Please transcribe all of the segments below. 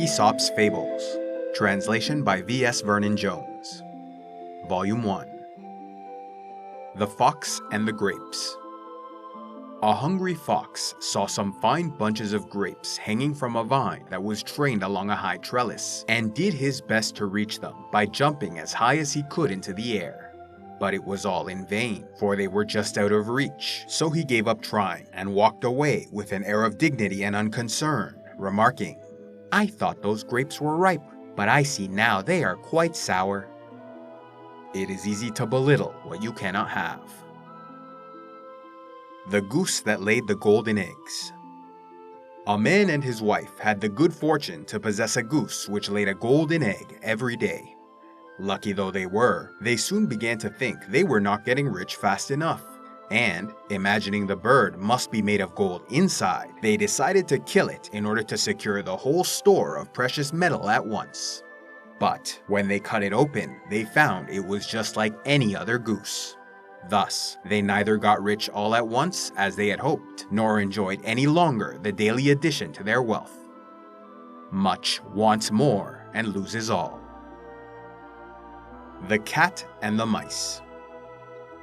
Aesop's Fables. Translation by V.S. Vernon Jones. Volume 1. The Fox and the Grapes. A hungry fox saw some fine bunches of grapes hanging from a vine that was trained along a high trellis, and did his best to reach them by jumping as high as he could into the air. But it was all in vain, for they were just out of reach, so he gave up trying and walked away with an air of dignity and unconcern, remarking, "I thought those grapes were ripe, but I see now they are quite sour." It is easy to belittle what you cannot have. The Goose That Laid the Golden Eggs. A man and his wife had the good fortune to possess a goose which laid a golden egg every day. Lucky though they were, they soon began to think they were not getting rich fast enough, and, imagining the bird must be made of gold inside, they decided to kill it in order to secure the whole store of precious metal at once. But when they cut it open, they found it was just like any other goose. Thus, they neither got rich all at once as they had hoped, nor enjoyed any longer the daily addition to their wealth. Much wants more and loses all. The Cat and the Mice.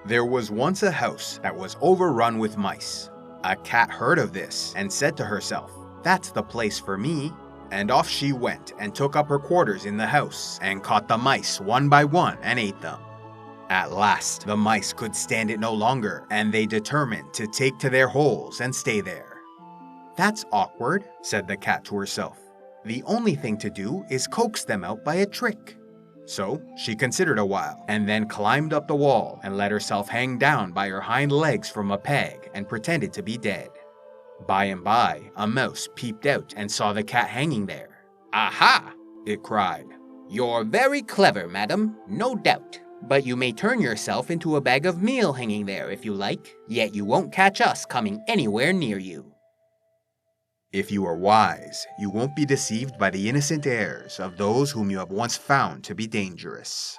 There was once a house that was overrun with mice. A cat heard of this and said to herself, "That's the place for me." And off she went and took up her quarters in the house and caught the mice one by one and ate them. At last, the mice could stand it no longer, and they determined to take to their holes and stay there. "That's awkward," said the cat to herself. "The only thing to do is coax them out by a trick." So she considered a while, and then climbed up the wall and let herself hang down by her hind legs from a peg and pretended to be dead. By and by, a mouse peeped out and saw the cat hanging there. "Aha!" it cried. "You're very clever, madam, no doubt. But you may turn yourself into a bag of meal hanging there if you like, yet you won't catch us coming anywhere near you." If you are wise, you won't be deceived by the innocent airs of those whom you have once found to be dangerous.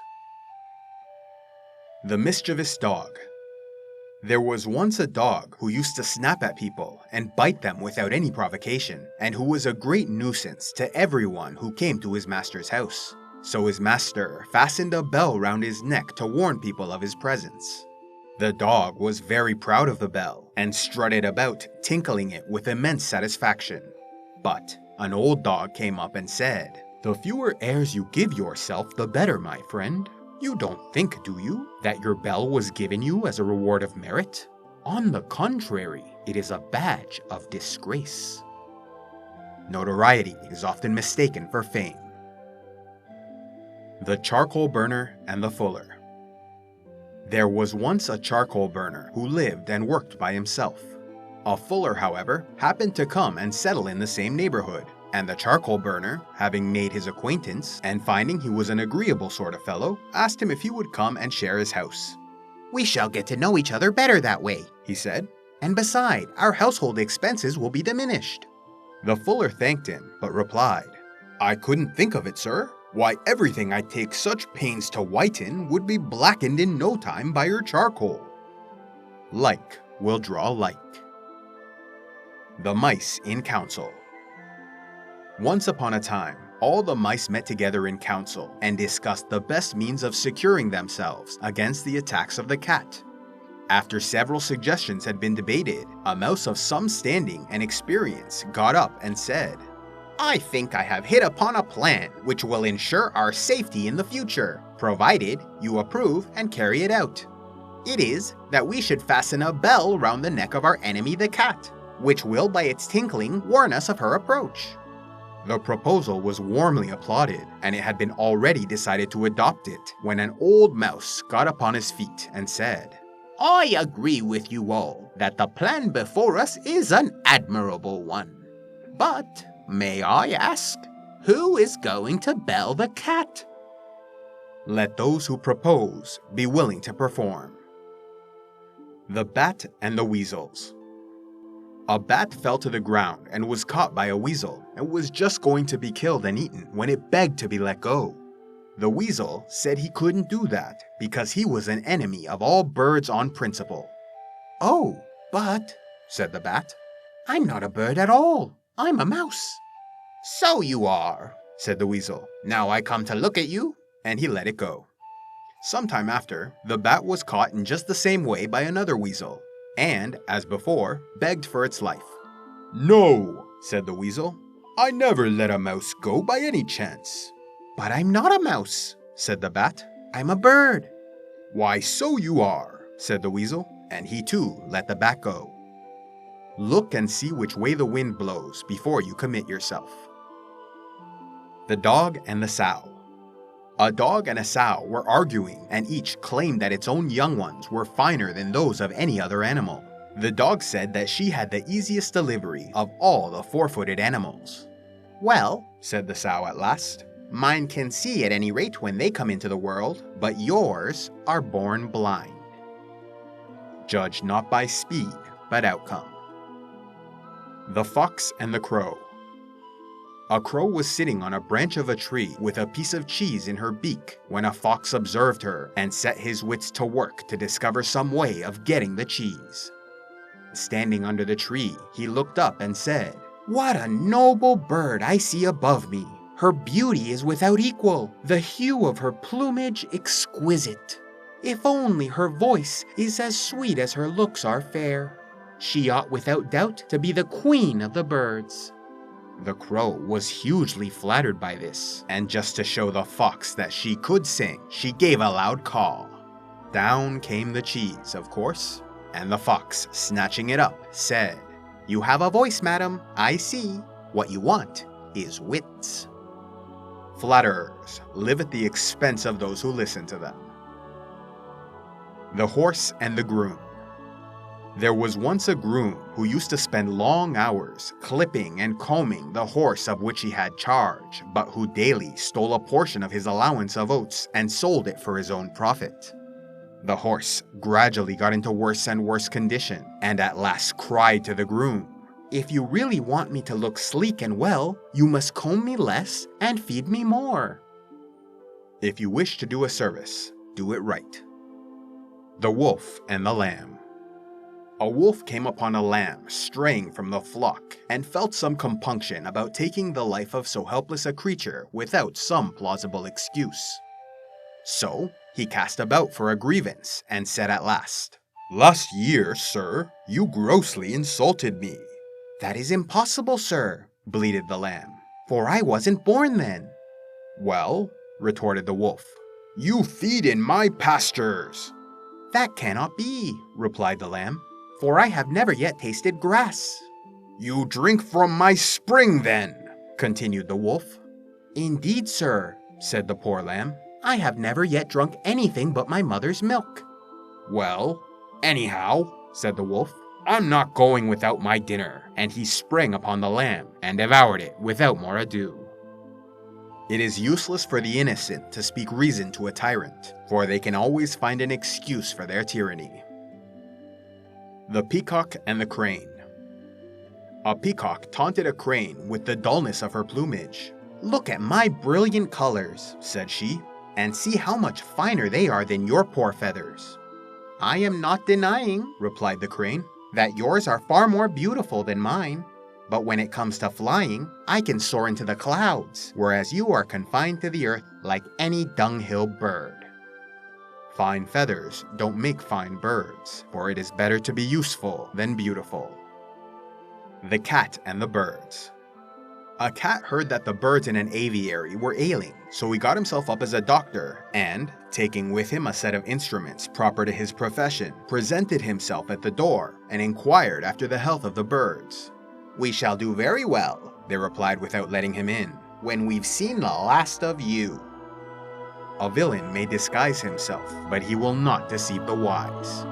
The Mischievous Dog. There was once a dog who used to snap at people and bite them without any provocation, and who was a great nuisance to everyone who came to his master's house. So his master fastened a bell round his neck to warn people of his presence. The dog was very proud of the bell and strutted about, tinkling it with immense satisfaction. But an old dog came up and said, "The fewer airs you give yourself, the better, my friend. You don't think, do you, that your bell was given you as a reward of merit? On the contrary, it is a badge of disgrace." Notoriety is often mistaken for fame. The Charcoal Burner and the Fuller. There was once a charcoal burner who lived and worked by himself. A fuller, however, happened to come and settle in the same neighborhood, and the charcoal burner, having made his acquaintance and finding he was an agreeable sort of fellow, asked him if he would come and share his house. "We shall get to know each other better that way," he said, "and beside, our household expenses will be diminished." The fuller thanked him, but replied, "I couldn't think of it, sir. Why, everything I take such pains to whiten would be blackened in no time by your charcoal." Like will draw like. The Mice in Council. Once upon a time, all the mice met together in council and discussed the best means of securing themselves against the attacks of the cat. After several suggestions had been debated, a mouse of some standing and experience got up and said, "I think I have hit upon a plan which will ensure our safety in the future, provided you approve and carry it out. It is that we should fasten a bell round the neck of our enemy the cat, which will by its tinkling warn us of her approach." The proposal was warmly applauded, and it had been already decided to adopt it, when an old mouse got upon his feet and said, "I agree with you all that the plan before us is an admirable one. But may I ask, who is going to bell the cat?" Let those who propose be willing to perform. The Bat and the Weasels. A bat fell to the ground and was caught by a weasel and was just going to be killed and eaten when it begged to be let go. The weasel said he couldn't do that because he was an enemy of all birds on principle. "Oh, but," said the bat, "I'm not a bird at all. I'm a mouse." "So you are," said the weasel. "Now I come to look at you," and he let it go. Sometime after, the bat was caught in just the same way by another weasel, and, as before, begged for its life. "No," said the weasel. "I never let a mouse go by any chance." "But I'm not a mouse," said the bat. "I'm a bird." "Why, so you are," said the weasel, and he too let the bat go. Look and see which way the wind blows before you commit yourself. The Dog and the Sow. A dog and a sow were arguing, and each claimed that its own young ones were finer than those of any other animal. The dog said that she had the easiest delivery of all the four-footed animals. "Well," said the sow at last, "mine can see at any rate when they come into the world, but yours are born blind." Judge not by speed, but outcome. The Fox and the Crow. A crow was sitting on a branch of a tree with a piece of cheese in her beak when a fox observed her and set his wits to work to discover some way of getting the cheese. Standing under the tree, he looked up and said, "What a noble bird I see above me! Her beauty is without equal, the hue of her plumage exquisite. If only her voice is as sweet as her looks are fair, she ought without doubt to be the queen of the birds." The crow was hugely flattered by this, and just to show the fox that she could sing, she gave a loud caw. Down came the cheese, of course, and the fox, snatching it up, said, "You have a voice, madam, I see. What you want is wits." Flatterers live at the expense of those who listen to them. The Horse and the Groom. There was once a groom who used to spend long hours clipping and combing the horse of which he had charge, but who daily stole a portion of his allowance of oats and sold it for his own profit. The horse gradually got into worse and worse condition, and at last cried to the groom, "If you really want me to look sleek and well, you must comb me less and feed me more." If you wish to do a service, do it right. The Wolf and the Lamb. A wolf came upon a lamb straying from the flock and felt some compunction about taking the life of so helpless a creature without some plausible excuse. So he cast about for a grievance and said at last, "Last year, sir, you grossly insulted me." "That is impossible, sir," bleated the lamb, "for I wasn't born then." "Well," retorted the wolf, "you feed in my pastures." "That cannot be," replied the lamb, "for I have never yet tasted grass." "You drink from my spring, then," continued the wolf. "Indeed, sir," said the poor lamb, "I have never yet drunk anything but my mother's milk." "Well, anyhow," said the wolf, "I'm not going without my dinner," and he sprang upon the lamb and devoured it without more ado. It is useless for the innocent to speak reason to a tyrant, for they can always find an excuse for their tyranny. The Peacock and the Crane. A peacock taunted a crane with the dullness of her plumage. "Look at my brilliant colors," said she, "and see how much finer they are than your poor feathers." "I am not denying," replied the crane, "that yours are far more beautiful than mine. But when it comes to flying, I can soar into the clouds, whereas you are confined to the earth like any dunghill bird." Fine feathers don't make fine birds, for it is better to be useful than beautiful. The Cat and the Birds. A cat heard that the birds in an aviary were ailing, so he got himself up as a doctor and, taking with him a set of instruments proper to his profession, presented himself at the door and inquired after the health of the birds. "We shall do very well," they replied without letting him in, "when we've seen the last of you." A villain may disguise himself, but he will not deceive the wise.